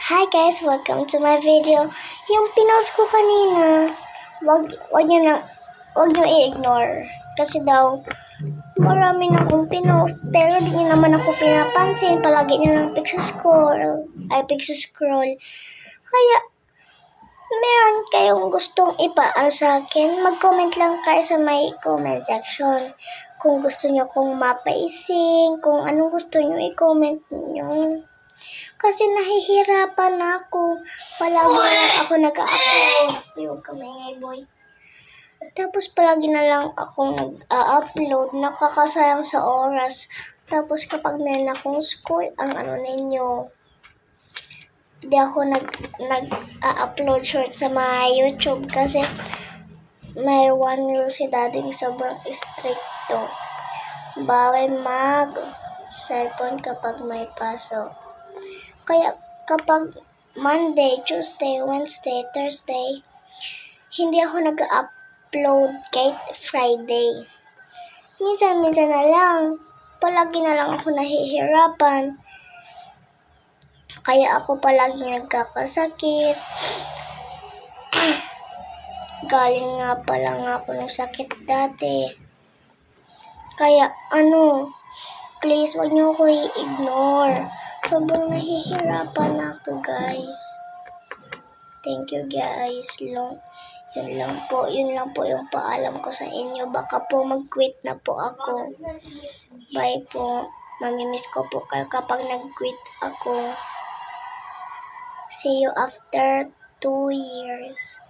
Hi guys, welcome to my video. Yung pinost ko kanina, wag niyo i-ignore. Kasi daw, marami na akong pinost, pero di niyo naman ako pinapansin. Palagi niyo lang pixscroll. Kaya, meron kayong gustong ipaano sa akin, mag-comment lang kayo sa may comment section. Kung gusto niyo kong mapaising, kung anong gusto niyo i-comment niyo. Kasi nahihirapan ako. Palagi na lang ako nag-upload. Huwag ka maingay, boy. Tapos palagi na lang akong nag-upload. Nakakasayang sa oras. Tapos kapag meron akong school, ang ano ninyo, hindi ako nag-upload short sa mga YouTube kasi may one rule si daddy, sobrang stricto. Bawal mag-cellphone kapag may pasok. Kaya kapag Monday, Tuesday, Wednesday, Thursday, hindi ako nag-upload kahit Friday. Minsan-minsan na lang. Palagi na lang ako nahihirapan. Kaya ako palagi nagkakasakit. Galing nga pala ako ng sakit dati. Kaya please wag niyo ako i-ignore. Sobrang nahihirapan ako, guys. Thank you, guys. Yun lang po yung paalam ko sa inyo. Baka po mag-quit na po ako. Bye po. Mamimiss ko po kayo kapag nag-quit ako. See you after 2 years.